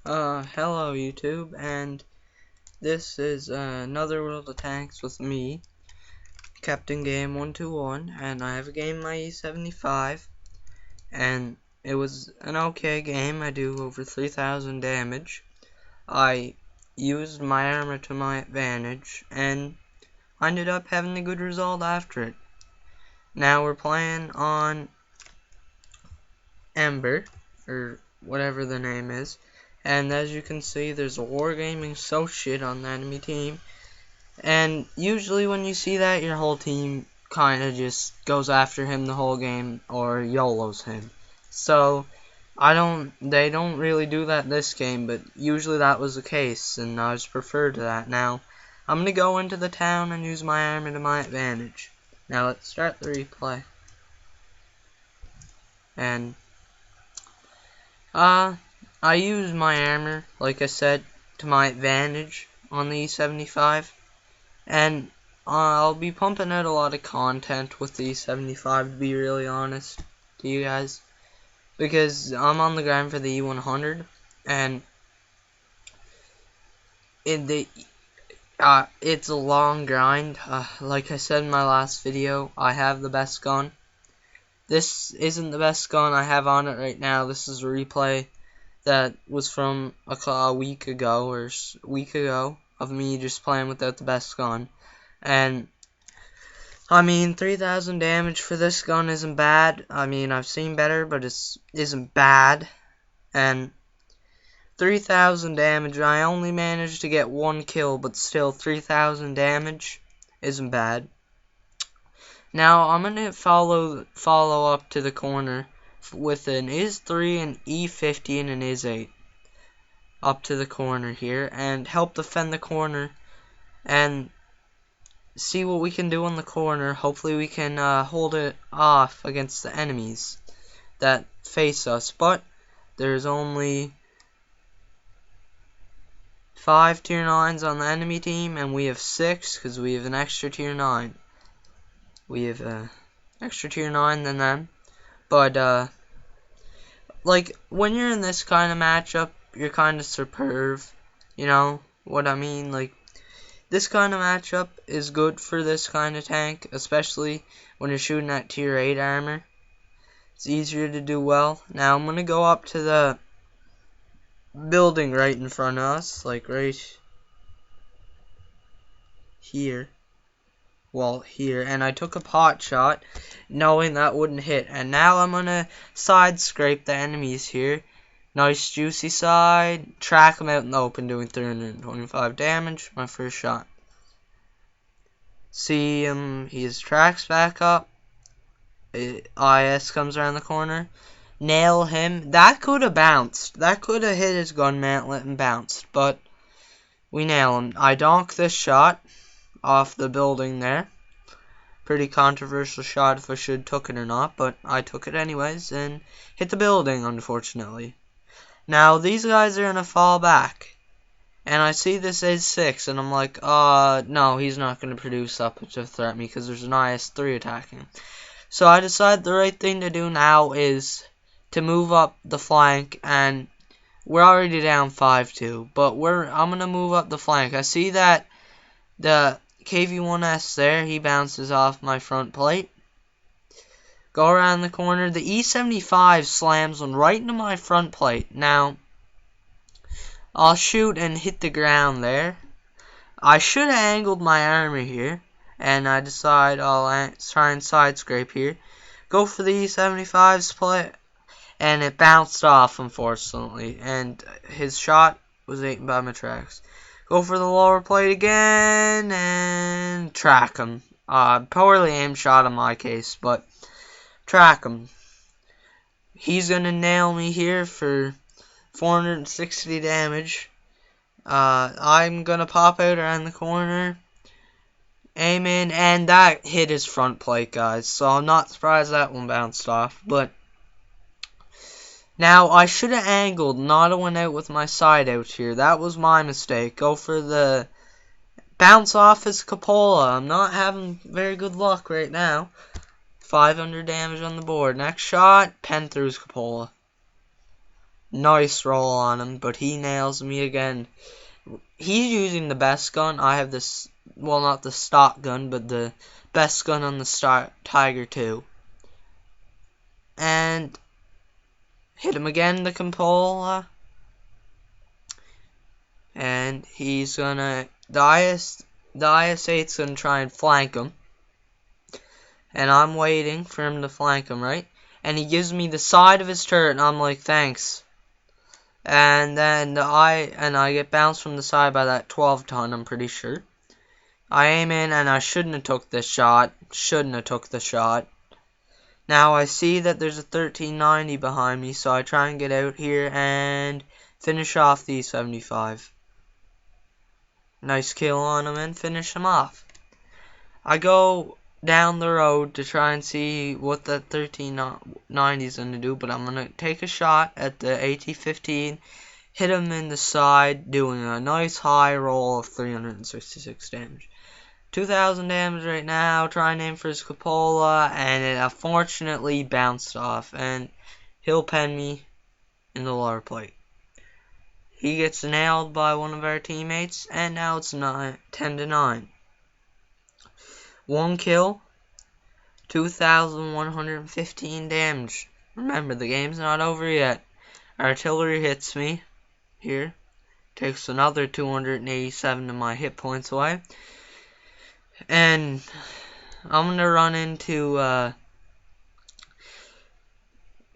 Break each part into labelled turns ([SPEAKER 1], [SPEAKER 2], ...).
[SPEAKER 1] Hello YouTube, and this is another World of Tanks with me, Captain Game 121, and I have a game my E75, and it was an okay game. I do over 3,000 damage. I used my armor to my advantage, and I ended up having a good result after it. Now we're playing on Ember, or whatever the name is. And as you can see, there's a Wargaming associate on the enemy team. And usually when you see that, your whole team kind of just goes after him the whole game or YOLOs him. So they don't really do that this game, but usually that was the case, and I was preferred to that. Now I'm gonna go into the town and use my armor to my advantage. Now let's start the replay. And I use my armor, like I said, to my advantage on the E75, and I'll be pumping out a lot of content with the E75, to be really honest to you guys, because I'm on the grind for the E100, and it's a long grind. Like I said in my last video, I have the best gun. This isn't the best gun I have on it right now. This is a replay that was from a week ago of me just playing without the best gun. And I mean, 3,000 damage for this gun isn't bad. I mean, I've seen better, but it isn't bad. And 3,000 damage, I only managed to get 1 kill, but still 3,000 damage isn't bad. Now I'm gonna follow up to the corner with an IS-3, an E50, and an IS-8 up to the corner here, and help defend the corner and see what we can do on the corner. Hopefully we can hold it off against the enemies that face us, but there's only 5 tier 9s on the enemy team, and we have 6 because we have an extra tier 9. We have extra tier 9 than them. But like, when you're in this kind of matchup, you're kind of superb. You know what I mean? Like, this kind of matchup is good for this kind of tank, especially when you're shooting at tier 8 armor. It's easier to do well. Now I'm gonna go up to the building right in front of us, like right here. Well, here, and I took a pot shot knowing that wouldn't hit, and now I'm gonna side scrape the enemies here. Nice juicy side, track them out in the open, doing 325 damage. My first shot. See him, his tracks back up. IS comes around the corner, nail him. That could have bounced, that could have hit his gun mantlet and bounced, but we nail him. I donk this shot off the building there. Pretty controversial shot if I should have took it or not, but I took it anyways and hit the building, unfortunately. Now these guys are gonna fall back, and I see this IS-6 and I'm like, no, he's not gonna produce up to threat me because there's an IS-3 attacking. So I decide the right thing to do now is to move up the flank, and we're already down 5-2, but I'm gonna move up the flank. I see that the KV-1S there, he bounces off my front plate. Go around the corner. The E75 slams one right into my front plate. Now, I'll shoot and hit the ground there. I should have angled my armor here, and I decide I'll try and side scrape here. Go for the E75's plate, and it bounced off, unfortunately, and his shot was eaten by my tracks. Go for the lower plate again, and track him. Poorly aimed shot in my case, but track him. He's gonna nail me here for 460 damage. I'm gonna pop out around the corner, aim in, and that hit his front plate, guys. So I'm not surprised that one bounced off, but now, I should have angled, not went out with my side out here. That was my mistake. Go for the bounce off his cupola. I'm not having very good luck right now. 500 damage on the board. Next shot, pen through his cupola. Nice roll on him, but he nails me again. He's using the best gun. I have this, well, not the stock gun, but the best gun on the Tiger 2. And hit him again, the Cupola. And he's gonna, the IS-8's gonna try and flank him. And I'm waiting for him to flank him, right? And he gives me the side of his turret, and I'm like, thanks. And then I get bounced from the side by that 12-ton, I'm pretty sure. I aim in, and I shouldn't have took this shot. Now I see that there's a 1390 behind me, so I try and get out here and finish off the E75. Nice kill on him and finish him off. I go down the road to try and see what that 1390 is going to do, but I'm going to take a shot at the AT-15, hit him in the side, doing a nice high roll of 366 damage. 2,000 damage right now, trying to aim for his Cupola, and it unfortunately bounced off, and he'll pen me in the lower plate. He gets nailed by one of our teammates, and now it's 10-9. 1 kill, 2,115 damage. Remember, the game's not over yet. Artillery hits me here. Takes another 287 of my hit points away. And I'm going to run into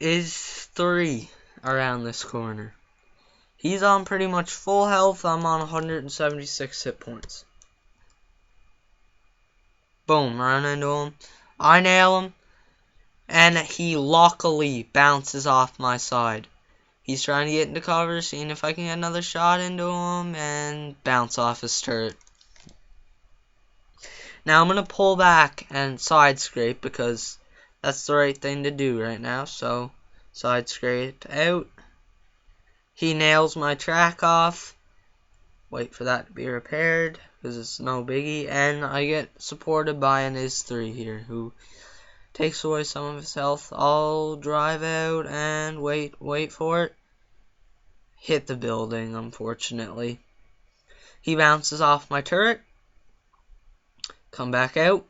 [SPEAKER 1] Is3 around this corner. He's on pretty much full health. I'm on 176 hit points. Boom, run into him. I nail him. And he luckily bounces off my side. He's trying to get into cover, seeing if I can get another shot into him, and bounce off his turret. Now I'm going to pull back and side scrape, because that's the right thing to do right now. So, side scrape out. He nails my track off. Wait for that to be repaired, because it's no biggie. And I get supported by an Is3 here, who takes away some of his health. I'll drive out and wait for it. Hit the building, unfortunately. He bounces off my turret. Come back out.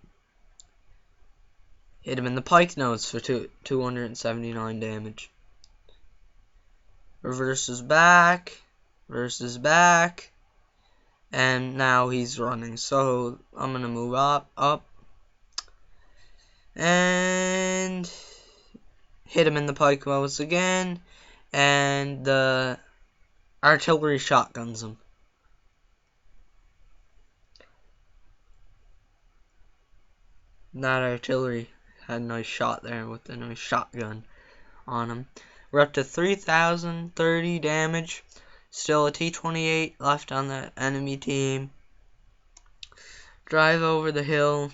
[SPEAKER 1] Hit him in the pike nose for 279 damage. Reverses back. And now he's running. So I'm going to move up. And hit him in the pike nose again. And the artillery shotguns him. That artillery had a nice shot there with a nice shotgun on him. We're up to 3,030 damage. Still a T-28 left on the enemy team. Drive over the hill.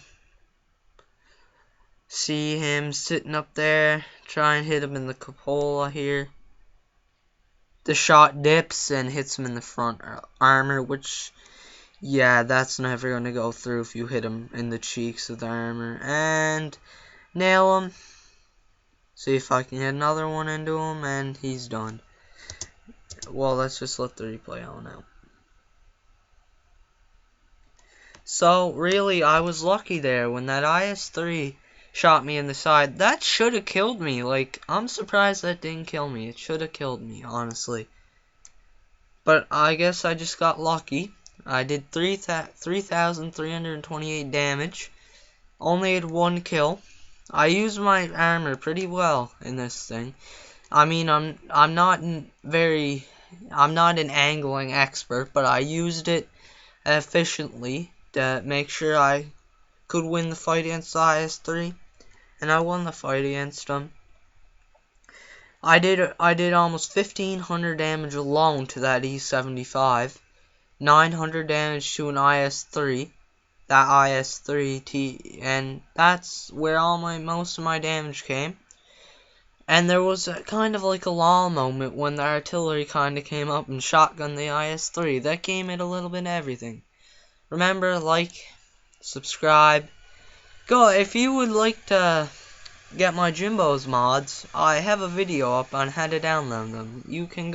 [SPEAKER 1] See him sitting up there. Try and hit him in the Cupola here. The shot dips and hits him in the front armor, which, yeah, that's never going to go through if you hit him in the cheeks of the armor. And nail him. See if I can get another one into him, and he's done. Well, let's just let the replay on now. So, really, I was lucky there when that IS-3 shot me in the side. That should have killed me. Like, I'm surprised that didn't kill me. It should have killed me, honestly. But I guess I just got lucky. I did 3,328 damage. Only had 1 kill. I used my armor pretty well in this thing. I mean, I'm not an angling expert, but I used it efficiently to make sure I could win the fight against the IS-3, and I won the fight against him. I did almost 1,500 damage alone to that E75, 900 damage to an IS-3. That IS-3T, and that's where most of my damage came. And there was kind of like a lull moment when the artillery kind of came up and shotgunned the IS-3. That gave it a little bit of everything. Remember, like, subscribe. Go if you would like to get my Jimbo's mods, I have a video up on how to download them. You can go